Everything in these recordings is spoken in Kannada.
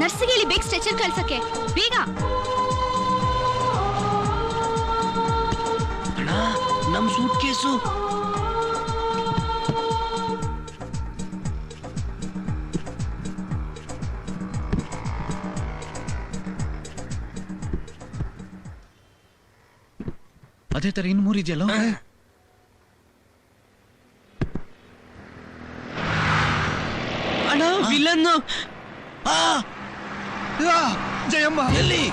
ನರ್ಸಿಗೆ ಹೇಳಿ ಬೇಗ ಸ್ಟ್ರೆಚರ್ ಕಳ್ಸಕ್ಕೆ ಬೇಗ. ಅಣ್ಣ ನಮ್ ಸೂಟ್ ಕೇಸು. ಅದೇ ತರ ಇನ್ 3 ಇದೆಯಲ್ಲ. ಅಣ್ಣ ವಿಲನ್. ಜಯಮ್ಮ ಎಲ್ಲಿ?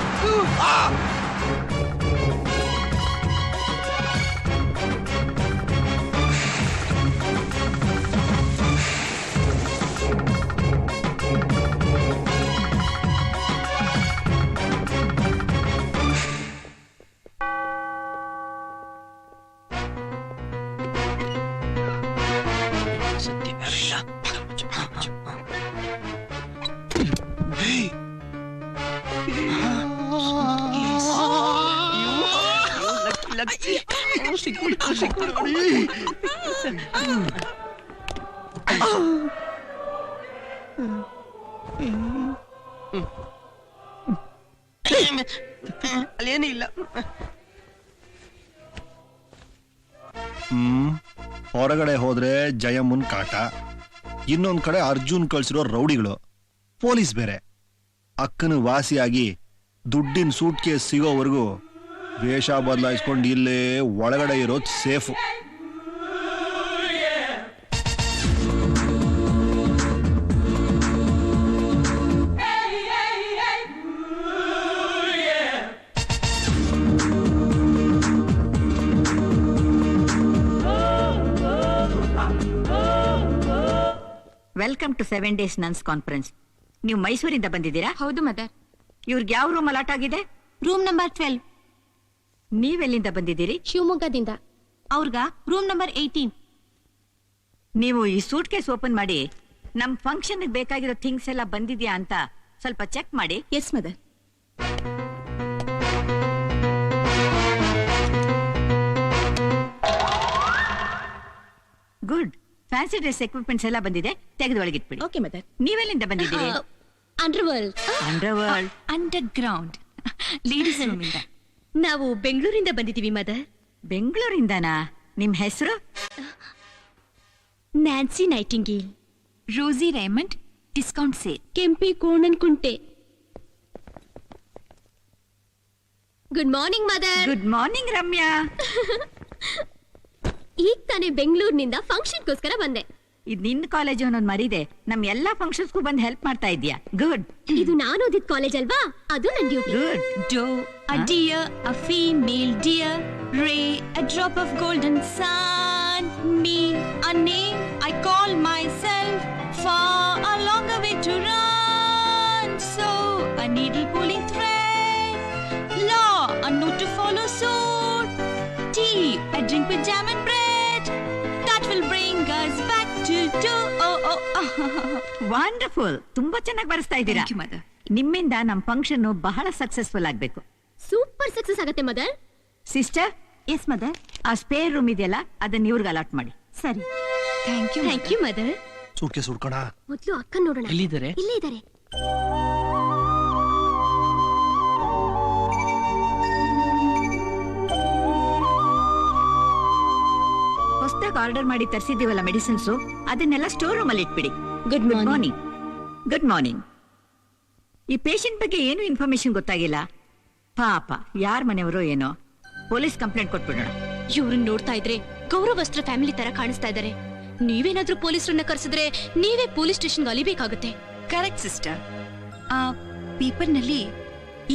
ಅಲ್ಲೇನೂ ಇಲ್ಲ. ಹೊರಗಡೆ ಹೋದ್ರೆ ಜಯಮ್ಮನ್ ಕಾಟ, ಇನ್ನೊಂದ್ ಕಡೆ ಅರ್ಜುನ್ ಕಳ್ಸಿರೋ ರೌಡಿಗಳು, ಪೊಲೀಸ್ ಬೇರೆ. ಅಕ್ಕನ ವಾಸಿಯಾಗಿ ದುಡ್ಡಿನ ಸೂಟ್ ಕೇಸ್ ಸಿಗೋವರೆಗೂ ವೇಷ ಬದಲಾಯಿಸ್ಕೊಂಡು ಇಲ್ಲೇ ಒಳಗಡೆ ಇರೋದು safe. Welcome to 7 days nuns conference. ನೀವು ಮೈಸೂರಿಂದ ಬಂದಿದ್ದೀರಾ? ಹೌದು ಮದರ್. ಇವ್ರಿಗೆ ಯಾವ ರೂಮ್ ಅಲಾಟ್ ಆಗಿದೆ? Room number 12. ನೀವೆಲ್ಲಿಂದ ಬಂದಿದ್ದೀರಿ? ಶಿವಮೊಗ್ಗದಿಂದ. ಅವ್ರಗ ರೂಮ್ ನಂಬರ್ 18. ನೀವು ಈ ಸೂಟ್ ಕೇಸ್ ಓಪನ್ ಮಾಡಿ ನಮ್ ಫಂಕ್ಷನ್ ಬೇಕಾಗಿರೋ ಥಿಂಗ್ಸ್ ಎಲ್ಲ ಬಂದಿದ್ಯಾ ಅಂತ ಸ್ವಲ್ಪ ಚೆಕ್ ಮಾಡಿ. Yes mother. Good. Fancy dress equipments ಎಲ್ಲ ಬಂದಿದೆ, ತೆಗೆದು ಒಳಗಿಟ್ಬಿಡಿ. Okay mother. ನೀವೆಲ್ಲಿಂದ ಬಂದಿದ್ದೀರಿ? Underworld. Underworld. Underground ladies room ಇಂದ. ನಾವು ಬೆಂಗಳೂರಿಂದ ಬಂದಿದ್ದೀವಿ ಮದರ್. ಬೆಂಗಳೂರಿಂದನಾ? ನಿಮ್ ಹೆಸರು? Nancy Nightingale. Rosy Raymond, discount sale. Kempi Konan Kunte. Good morning mother. Good morning Ramya. ಈಗ ತಾನೇ ಬೆಂಗಳೂರಿನಿಂದ ಫಂಕ್ಷನ್ಗೋಸ್ಕರ ಬಂದೆ. ಇದು ನಿನ್ನ ಕಾಲೇಜ್ ಅನ್ನೋದು ಮರಿದೆ ನಮ್ ಎಲ್ಲಾ ಫಂಕ್ಷನ್ಸ್ಗೂ ಬಂದು ಹೆಲ್ಪ್ ಮಾಡ್ತಾ ಇದೀಯಾ. ಗುಡ್. ಇದು ನಾನು ಓದಿದ ಕಾಲೇಜ್ ಅಲ್ವಾ, ಅದು ನನ್ನ duty. Good. Doe, a deer, a female deer. Ray, a drop of golden sun. Me, a name I call myself. Far a longer way to run. So, a needle pulling thread. Law, a note to follow suit. Tea, a drink with jam and bread. That will bring us back to do. Wonderful. ತುಂಬಾ ಚೆನ್ನಾಗಿ ಬರೆಸ್ತಾ ಇದ್ದೀರಾ. Thank you, mother. ನಿಮ್ಮಿಂದ ನಮ್ ಫಂಕ್ಷನ್ ಬಹಳ ಸಕ್ಸಸ್ಫುಲ್ ಆಗ್ಬೇಕು. ಸೂಪರ್ ಸಕ್ಸಸ್ ಆಗತ್ತೆ ಮದರ್. ಸಿಸ್ಟರ್. Yes mother. ಆ ಸ್ಪೇರ್ ರೂಮ್ ಇದೆಯಲ್ಲ ಅದನ್ನ ಇವ್ರಿಗೆ ಅಲಾಟ್ ಮಾಡಿ. ಸರಿ. Thank you. Thank you mother. Suitcase ಹುಡ್ಕೋಣ. ಮೊದ್ಲು ಅಕ್ಕನ್ ನೋಡೋಣ. ಎಲ್ಲಿದ್ದಾರೆ? ಇಲ್ಲೇ ಇದ್ದಾರೆ. ಹೊಸದಾಗಿ ಆರ್ಡರ್ ಮಾಡಿ ತರಿಸಿದೀವಲ್ಲ ಮೆಡಿಸಿನ್ಸ್, ಅದನ್ನೆಲ್ಲ ಸ್ಟೋರ್ ರೂಮ್ ಅಲ್ಲಿ ಇಟ್ಬಿಡಿ. Good morning. Good morning. ಈ ಪೇಷಂಟ್ ಬಗ್ಗೆ ಏನು ಇನ್ಫಾರ್ಮೇಶನ್ ಗೊತ್ತಾಗಿಲ್ಲ. ಪಾಪ ಯಾರ ಮನೆಯವರೋ ಏನೋ. ಪೊಲೀಸ್ ಕಂಪ್ಲೇಂಟ್ ಕೊಟ್ಬಿಡೋಣ. ಇವ್ರನ್ನ ನೋಡ್ತಾ ಇದ್ರೆ ಗೌರವಸ್ತ್ರ ಫ್ಯಾಮಿಲಿ ತರ ಕಾಣಿಸ್ತಾ ಇದ್ದಾರೆ. ನೀವೇನಾದ್ರೂ ಪೊಲೀಸರನ್ನ ಕರೆಸಿದ್ರೆ ನೀವೇ ಪೊಲೀಸ್ ಸ್ಟೇಷನ್ಗೆ ಅಲಿಬೇಕಾಗುತ್ತೆ. Correct sister. ಆ ಪೇಪರ್ನಲ್ಲಿ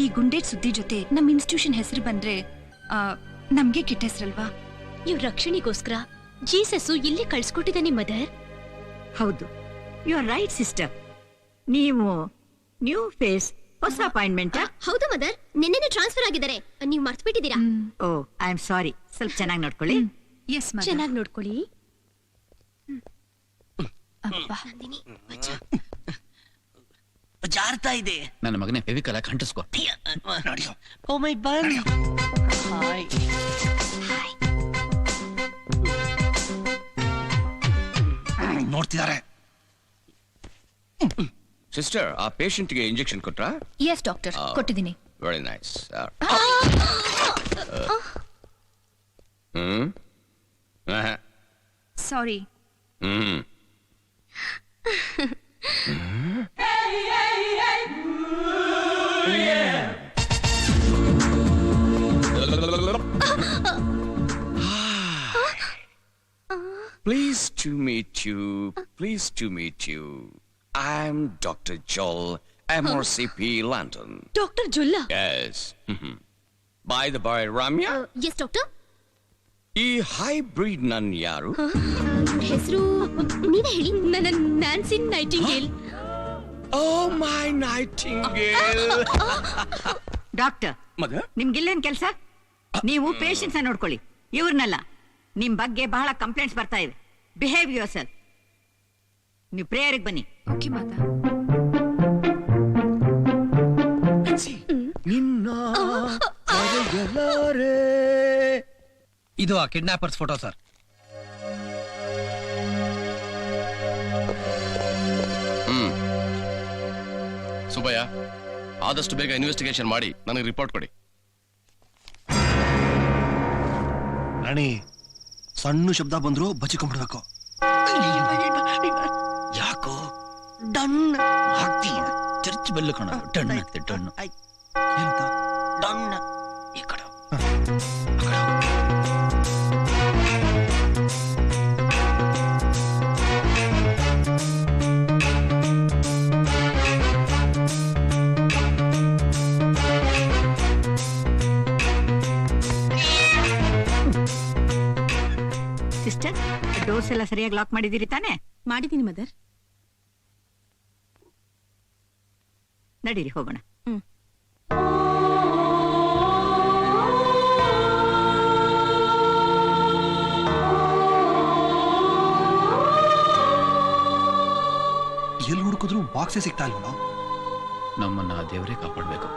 ಈ ಗುಂಡೇಟ್ ಸುದ್ದಿ ಜೊತೆ ನಮ್ಮ ಇನ್ಸ್ಟಿಟ್ಯೂಷನ್ ಹೆಸರು ಬಂದ್ರೆ ನಮ್ಗೆ ಕೆಟ್ಟ ಹೆಸರಲ್ವಾ? ಇವ್ರ ರಕ್ಷಣೆಗೋಸ್ಕರ ಜೀಸಸ್ ಇಲ್ಲಿ ಕಳ್ಸ್ಕೊಟ್ಟಿದ್ದಾನೆ ಮದರ್. ಹೌದು, ಯು ಆರ್ ರೈಟ್ ಸಿಸ್ಟರ್. ನೀವು ನ್ಯೂ ಫೇಸ್, ಹೊಸ ಅಪಾಯಿಂಟ್ಮೆಂಟ್? ಹೌದು ಮದರ್, ನಿನ್ನೆನೆ ಟ್ರಾನ್ಸ್ಫರ್ ಆಗಿದ್ದಾರೆ. ನೀವು ಮರ್ತು ಬಿಟ್ಟಿದ್ದೀರಾ? ಓ, ಐ ಆಮ್ ಸಾರಿ. ಸ್ವಲ್ಪ ಚೆನ್ನಾಗಿ ನೋಡ್ಕೊಳ್ಳಿ. Yes mother. ಚೆನ್ನಾಗಿ ನೋಡ್ಕೊಳ್ಳಿ. ನಂದಿನಿ, ಜಾರ್ತಾ ಇದೆ. ನನ್ನ ಮಗನೇ ಫೆವಿಕಲ್ ಆಗಿ ಅಂಟಿಸ್ಕೊ. ನೋಡಿ. ಓ ಮೈ ಬನ್. ಹಾಯ್. ನೋಡ್ತಿದ್ದಾರೆ. ಸಿಸ್ಟರ್, ಆ ಪೇಷಂಟ್ಗೆ ಇಂಜೆಕ್ಷನ್ ಕೊಟ್ರಾ? ಎಸ್ ಡಾಕ್ಟರ್, ಕೊಟ್ಟಿದ್ದೀನಿ. Very nice. Sorry. Pleased to meet you. Pleased to meet you. I'm Dr. Joel, MRCP London. Doctor ಜುಲ್ಲಾ? Yes. By the by, Ramya, yes doctor. ಈ ಹೈಬ್ರಿಡ್ ನನ್ ಯಾರು? ಹೆಸರು ನೀವೇ ಹೇಳಿ. ನನ್ನ Nancy Nightingale. Oh, my nightingale. Doctor, mother? ನಿಮ್ಗಿಲ್ಲೇನ್ ಕೆಲಸ? ನೀವು ಪೇಷಂಟ್ಸ್ ನೋಡ್ಕೊಳ್ಳಿ, ಇವ್ರನ್ನಲ್ಲ. ನಿಮ್ ಬಗ್ಗೆ ಬಹಳ ಕಂಪ್ಲೇಂಟ್ಸ್ ಬರ್ತಾ ಇದೆ. Behave your self. ನೀವು ಪ್ರೇಯರ್ಗೆ ಬನ್ನಿ. ಓಕೆ ಮಾತಾ. ಇದು ಆ ಕಿಡ್ನಾಪರ್ಸ್ ಫೋಟೋ ಸರ್. ಸುಬ್ಬಯ್ಯ, ಆದಷ್ಟು ಬೇಗ ಇನ್ವೆಸ್ಟಿಗೇಷನ್ ಮಾಡಿ ನನಗೆ ರಿಪೋರ್ಟ್ ಕೊಡಿ. ರಾಣಿ, ಸಣ್ಣ ಶಬ್ದ ಬಂದ್ರು ಬಚ್ಚಿಕೊಂಡ್ಬಿಡ್ಬೇಕು. ಯಾಕೋ ಹಾಕ್ತೀನಿ. ಚರ್ಚ್ ಬೆಲ್ಲು ಕಣ, ಟಣ್ಣು ಆಗ್ತದೆ, ಟಣ್ಣು. ಈ ಕಡೆ ಸಿಸ್ಟರ್, ಡೋರ್ಸ್ ಎಲ್ಲ ಸರಿಯಾಗಿ ಲಾಕ್ ಮಾಡಿದಿರಿ ತಾನೆ? ಮಾಡಿದ್ದೀನಿ ಮದರ್. ನಡೀರಿ ಹೋಗೋಣ. ಎಲ್ಲಿ ಹುಡುಕಿದ್ರು ಬಾಕ್ಸೇ ಸಿಗ್ತಾ ಇಲ್ವೋ? ನಮ್ಮನ್ನ ದೇವರೇ ಕಾಪಾಡ್ಬೇಕು.